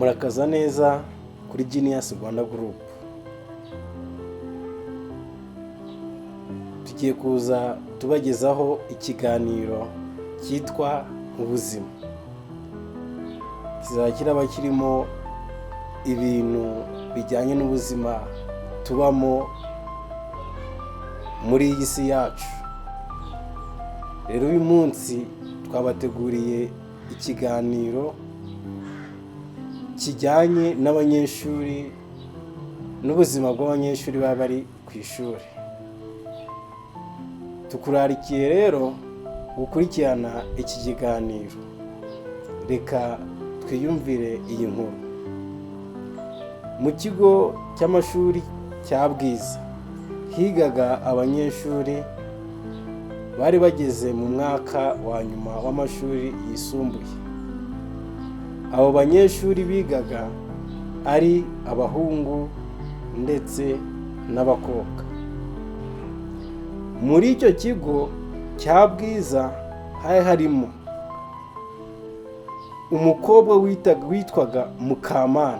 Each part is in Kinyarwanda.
murakaza neza kuri Genius Rwanda Group. Tugiye kuza tubagezaho ikiganiro cyitwa ubuzima. Kizaba kiraba kirimo ibintu bijyanye n'ubuzima tubamo muri iyi si yacu. Rero uyu munsi twabateguriye ikiganiro kijyanye n'abanyeshuri n'ubuzima bw'abanyeshuri baba bari ku ishuri. Tukurarikiye rero gukurikirana iki kiganiro. Reka twiyumvire iyi nkuru. Mu kigo cy'amashuri cya Bwiza higaga abanyeshuri bari bageze mu mwaka wa nyuma w'amashuri yisumbuye. Abo banyeshuri bigaga ari abahungu ndetse n'abakobwa. Muri icyo kigo cya Bwiza hari harimo umukobwa witwaga Mukamana.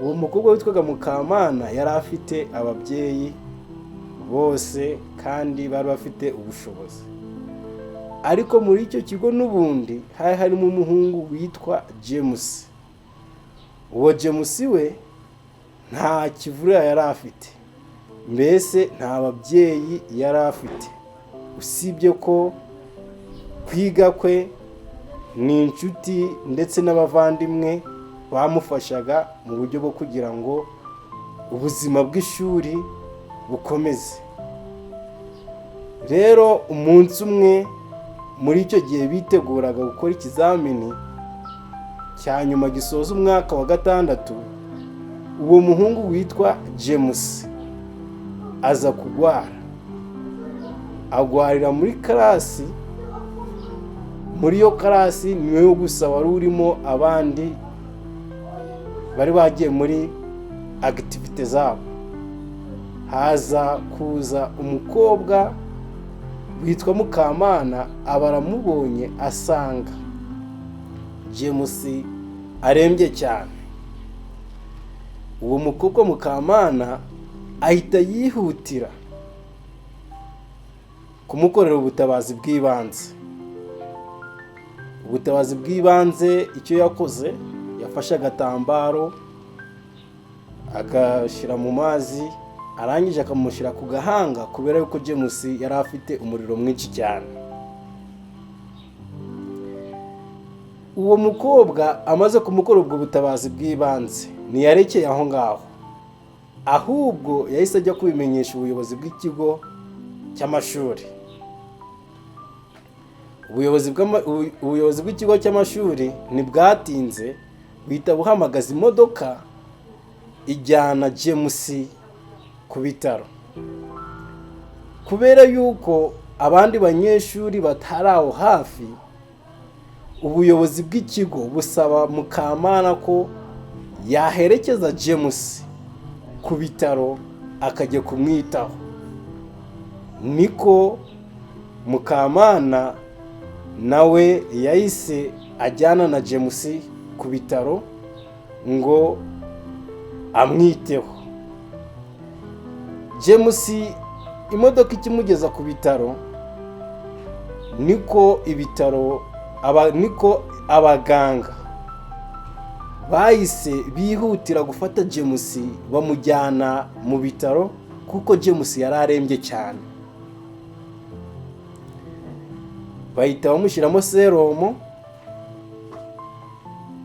Uwo mukobwa witwaga Mukamana yari afite ababyeyi bose kandi bari bafite ubushobozi. Ariko muri icyo kigo n'ubundi hari harimo umuhungu witwa James. Uwo James we nta kivurira yari afite, mbese nta babyeyi yari afite, usibye ko kwiga kwe ni inshuti ndetse n'abavandimwe bamufashaga mu buryo bwo kugira ngo ubuzima bw'ishuri bukomeze. Rero umunsi umwe muri icyo gihe biteguraga gukora ikizamini cya nyuma gisoza umwaka wa gatandatu, uwo muhungu witwa James aza kugwara. Agwarira muri karasi. Muri iyo karasi niwe gusa wari urimo abandi bari bagiye muri activite zabo. Haza kuza umukobwa witwa Mukamana, abaramubonye asanga James arembye cyane. Uwo mukobwa Mukamana ahita yihutira kumukorera ubutabazi bw'ibanze. Ubutabazi bw'ibanze icyo yakoze, yafashe agatambaro agashyira mu mazi, arangije akamushyira ku gahanga kubera yuko James yari afite umuriro mwinshi cyane. Uwo mukobwa amaze kumukora ubwo butabazi bw'ibanze ntiyarekeye aho ngaho, ahubwo yahise ajya kubimenyesha ubuyobozi bw'ikigo cy'amashuri. Ubuyobozi bw'ikigo cy'amashuri ntibwatinze buhita buhamagaza imodoka ijyana James ku bitaro. Kubera yuko abandi banyeshuri batari aho hafi, ubuyobozi bw'ikigo busaba Mukamana ko yaherekeza James ku bitaro akajya kumwitaho. Niko Mukamana nawe yahise ajyana na James ku bitaro ngo amwiteho. James imodoka ikimugeza ku bitaro, niko abaganga bahise bihutira gufata James bamujyana mu bitaro kuko James yari arembye cyane. Bahita bamushyiramo serumu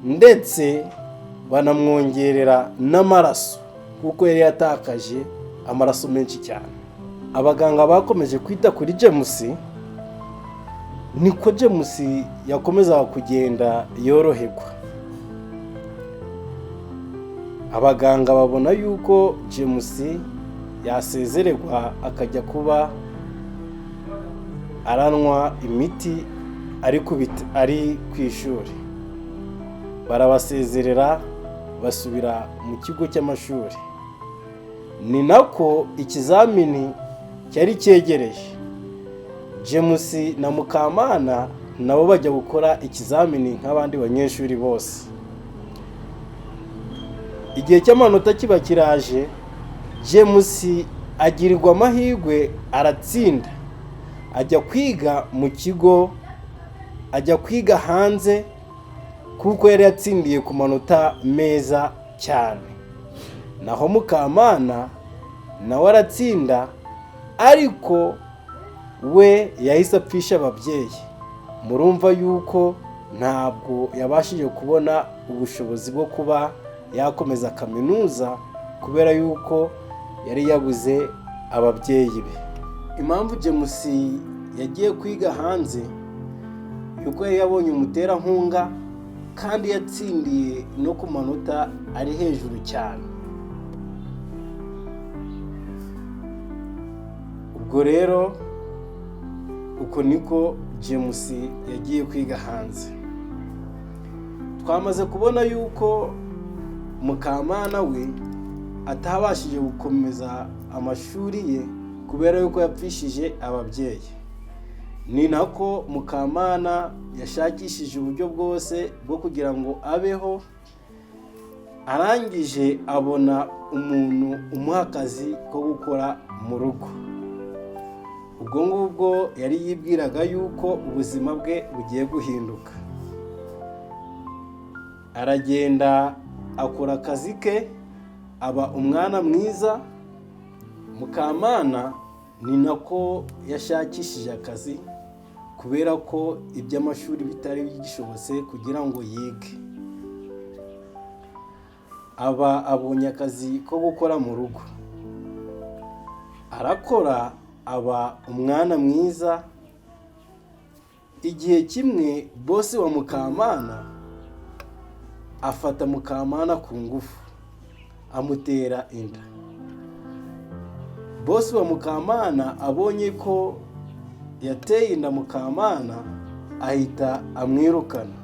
ndetse banamwongerera n'amaraso kuko yari yatakaje amaraso menshi cyane. Abaganga bakomeje kwita kuri James, niko James yakomezaga kugenda yoroherwa. Abaganga babona yuko James yasezererwa akajya kuba aranywa imiti ari ku ishuri. Barabasezerera basubira mu kigo cy'amashuri. Ni nako ikizamini cyari cyegereje. James na Mukamana nabo bajya gukora ikizamini nk'abandi banyeshuri bose. igihe cy'amanota kiba kiraje, James agirirwa amahirwe aratsinda, ajya kwiga mu kigo, ajya kwiga hanze kuko yari yatsindiye ku manota meza cyane. Naho Mukamana nawe aratsinda, ariko we yahise apfisha ababyeyi. Murumva yuko ntabwo yabashije kubona ubushobozi bwo kuba yakomeza kaminuza kubera yuko yari yabuze ababyeyi be. Impamvu James yagiye kwiga hanze yuko yari yabonye umuterankunga kandi yatsindiye no ku manota ari hejuru cyane. Ubwo rero uko niko James yagiye kwiga hanze. Twamaze kubona yuko Mukamana we atabashije gukomeza amashuri ye kubera yuko yapfishije ababyeyi. Ni nako Mukamana yashakishije uburyo bwose bwo kugira ngo abeho, arangije abona umuntu umuha akazi ko gukora mu rugo. Ubwo ngubwo yari yibwiraga yuko ubuzima bwe bugiye guhinduka. Aragenda akora akazi ke, aba umwana mwiza. Mukamana ni nako yashakishije akazi kubera ko iby'amashuri bitari bigishobotse kugira ngo yige. Aba abonye akazi ko gukora mu rugo, arakora, aba umwana mwiza. Igihe kimwe bosi wa Mukamana afata Mukamana ku ngufu, amutera inda. Bosi wa Mukamana abonye ko yateye inda Mukamana, ahita amwirukana.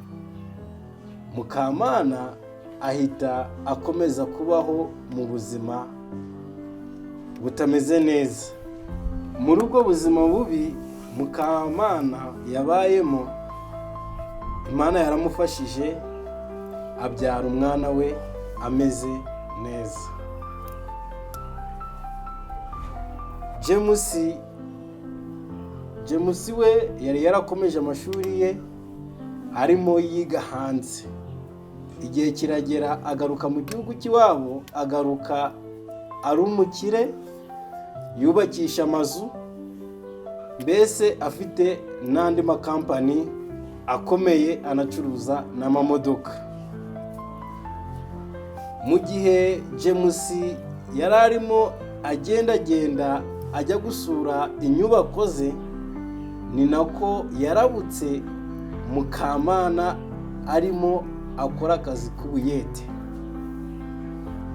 Mukamana ahita akomeza kubaho mu buzima butameze neza. Muri ubwo buzima bubi Mukamana yabayemo, Imana yaramufashije abyara umwana we ameze neza. James we yari yarakomeje amashuri ye arimo yiga hanze. Igihe kiragera agaruka mu gihugu cy'iwabo, agaruka ari umukire, yubakisha amazu, mbese afite n'andi makampani akomeye, anacuruza n'amamodoka. Mu gihe James yari arimo agendagenda ajya gusura inyubako ze, ni nako yarabutse Mukamana arimo akora akazi k'ubuyede.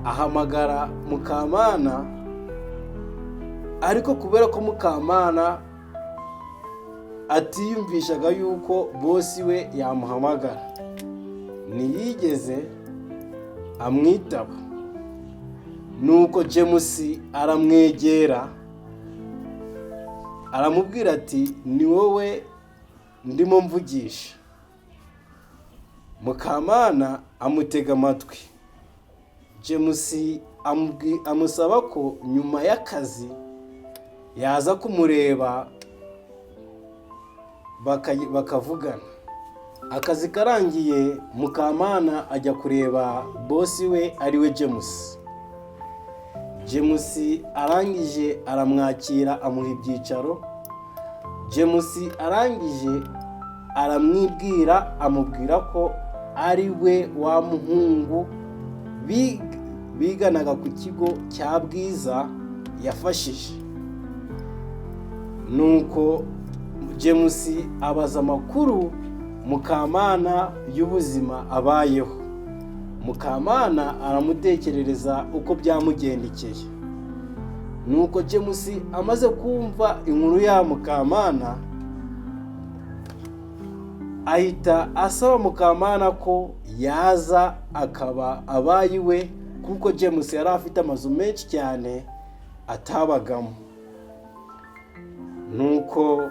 Ahamagara Mukamana, ariko kubera ko Mukamana atiyumvishaga yuko bosi we yamuhamagara, ntiyigeze amwitaba. Nuko James aramwegera, aramubwira ati ni wowe ndimo mvugisha. Mukamana amutega amatwi. James amusaba ko nyuma y'akazi yaza kumureba bakavugana. Akazi karangiye, Mukamana ajya kureba bosi we ariwe James. James arangije aramwakira, amuha ibyicaro. James arangije aramwibwira, amubwira ko ari we wa muhungu biganaga ku kigo cya Bwiza yafashije. Nuko James abaza amakuru Mukamana y'ubuzima abayeho. Mukamana aramutekerereza uko byamugendekeye. Nuko James amaze kumva inkuru ya Mukamana, ahita asaba Mukamana ko yaza akaba abayiwe, kuko James yari afite amazu menshi cyane atabagamo. Nuko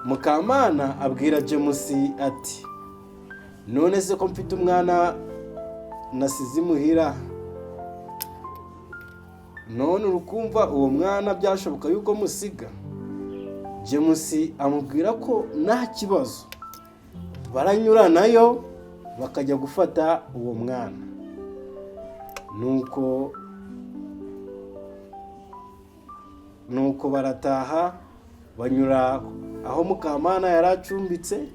Mukamana abwira James ati, none se ko mfite umwana nasize imuhira, none urukumva uwo mwana byashoboka yuko musiga. James amubwira ko nta kibazo, baranyuranayo bakajya gufata uwo mwana. nuko barataha, banyura aho Mukamana yari acumbitse,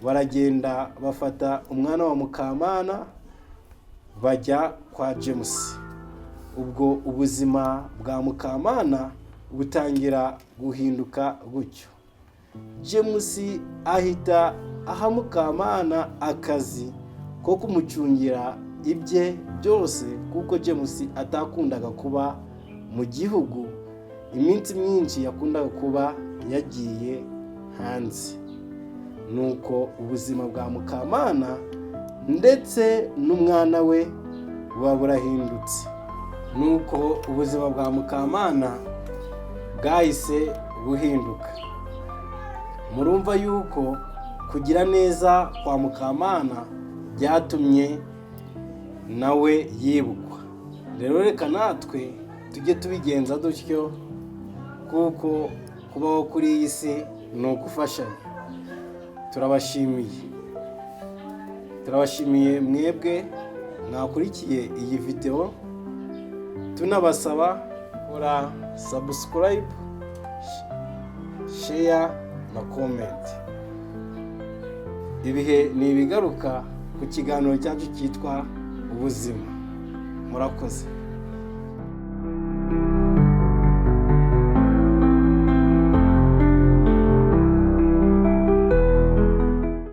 baragenda bafata umwana wa Mukamana bajya kwa James. Ubwo ubuzima bwa Mukamana butangira guhinduka gutyo. James ahita aha Mukamana akazi ko kumucungira ibye byose, kuko James atakundaga kuba mu gihugu, iminsi myinshi yakundaga kuba yagiye hanze. Nuko ubuzima bwa Mukamana ndetse n'umwana we buba burahindutse. Nuko ubuzima bwa Mukamana bwahise buhinduka. Murumva yuko kugira neza kwa Mukamana byatumye nawe yibukwa. Rero reka natwe tujye tubigenza dutyo, kuko kubaho kuri iyi si ni ugufashanya. Turabashimiye mwebwe mwakurikiye iyi video, tunabasaba gukora subscribe, share na comment. Ibihe ni ibigaruka ku kiganiro cyacu cyitwa ubuzima. Murakoze.